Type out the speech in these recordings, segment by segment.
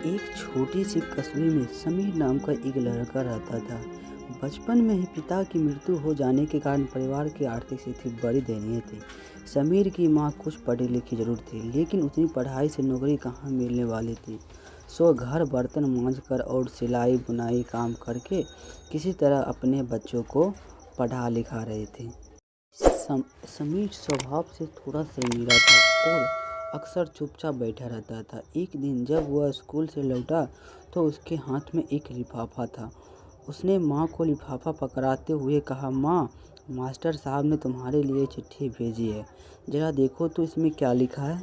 एक छोटी सी कस्बे में समीर नाम का एक लड़का रहता था। बचपन में ही पिता की मृत्यु हो जाने के कारण परिवार की आर्थिक स्थिति बड़ी दयनीय थी। समीर की माँ कुछ पढ़ी लिखी जरूर थी, लेकिन उतनी पढ़ाई से नौकरी कहाँ मिलने वाली थी। सो घर बर्तन मांझ कर और सिलाई बुनाई काम करके किसी तरह अपने बच्चों को पढ़ा लिखा रहे थे। समीर स्वभाव से थोड़ा शर्मीला था और अक्सर चुपचाप बैठा रहता था। एक दिन जब वह स्कूल से लौटा तो उसके हाथ में एक लिफाफा था। उसने माँ को लिफाफा पकड़ाते हुए कहा, माँ, मास्टर साहब ने तुम्हारे लिए चिट्ठी भेजी है, जरा देखो तो इसमें क्या लिखा है।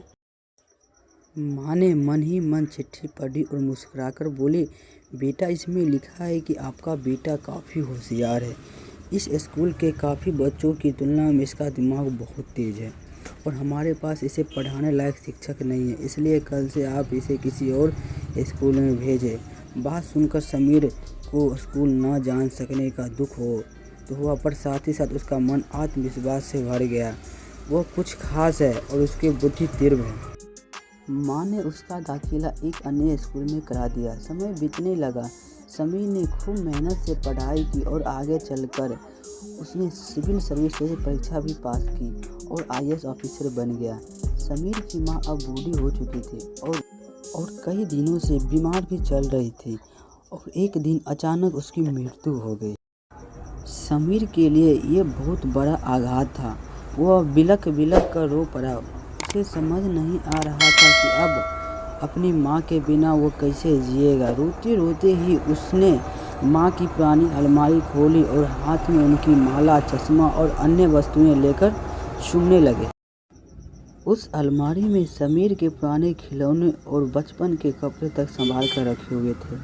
माँ ने मन ही मन चिट्ठी पढ़ी और मुस्कुराकर बोली, बेटा, इसमें लिखा है कि आपका बेटा काफ़ी होशियार है। इस स्कूल के काफ़ी बच्चों की तुलना में इसका दिमाग बहुत तेज़ है और हमारे पास इसे पढ़ाने लायक शिक्षक नहीं है, इसलिए कल से आप इसे किसी और स्कूल में भेजें। बात सुनकर समीर को स्कूल न जान सकने का दुख तो हुआ, पर साथ ही साथ उसका मन आत्मविश्वास से भर गया। वो कुछ खास है और उसकी बुद्धि तीव्र है। माँ ने उसका दाखिला एक अन्य स्कूल में करा दिया। समय बीतने लगा। समीर ने खूब मेहनत से पढ़ाई की और आगे चलकर उसने सिविल सर्विस जैसी परीक्षा भी पास की और आईएएस ऑफिसर बन गया। समीर की माँ अब बूढ़ी हो चुकी थी और कई दिनों से बीमार भी चल रही थी और एक दिन अचानक उसकी मृत्यु हो गई। समीर के लिए ये बहुत बड़ा आघात था। वह बिलख बिलख कर रो पड़ा। उसे समझ नहीं आ रहा था कि अब अपनी माँ के बिना वो कैसे जिएगा। रोते रोते ही उसने माँ की पुरानी अलमारी खोली और हाथ में उनकी माला, चश्मा और अन्य वस्तुएं लेकर चूमने लगे। उस अलमारी में समीर के पुराने खिलौने और बचपन के कपड़े तक संभाल कर रखे हुए थे।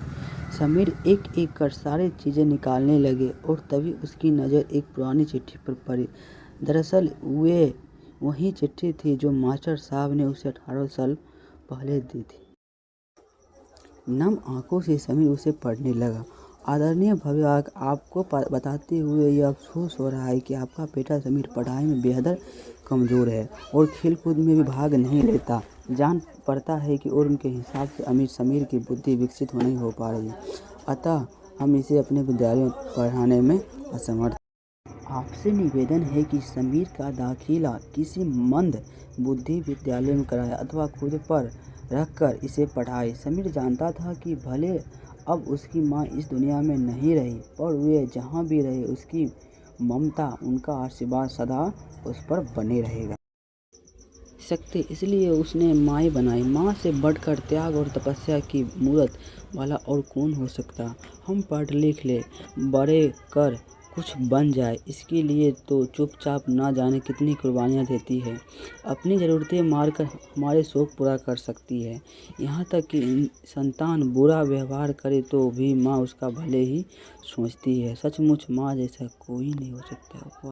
समीर एक एक कर सारी चीज़ें निकालने लगे और तभी उसकी नज़र एक पुरानी चिट्ठी पर पड़ी। दरअसल वे वही चिट्ठी थी जो मास्टर साहब ने उसे 18 साल पहले दी थी। नम आंखों से समीर उसे पढ़ने लगा। आदरणीय भव्य, आपको बताते हुए यह अफसोस हो रहा है कि आपका बेटा समीर पढ़ाई में बेहद कमज़ोर है और खेलकूद में भी भाग नहीं लेता। जान पड़ता है कि और उनके हिसाब से समीर की बुद्धि विकसित नहीं हो पा रही, अतः हम इसे अपने विद्यालय में पढ़ाने में असमर्थ। आपसे निवेदन है कि समीर का दाखिला किसी मंद बुद्धि विद्यालय में कराएं अथवा खुद पर रखकर इसे पढ़ाएं। समीर जानता था कि भले अब उसकी माँ इस दुनिया में नहीं रही, पर वे जहाँ भी रहे उसकी ममता, उनका आशीर्वाद सदा उस पर बने रहेगा। इसलिए उसने माँ बनाई। माँ से बढ़कर त्याग और तपस्या की मूरत वाला और कौन हो सकता। हम पढ़ लिख ले, बड़े कर कुछ बन जाए, इसके लिए तो चुपचाप ना जाने कितनी कुर्बानियाँ देती है। अपनी ज़रूरतें मारकर हमारे शौक़ पूरा कर सकती है। यहाँ तक कि संतान बुरा व्यवहार करे तो भी माँ उसका भले ही सोचती है। सचमुच माँ जैसा कोई नहीं हो सकता।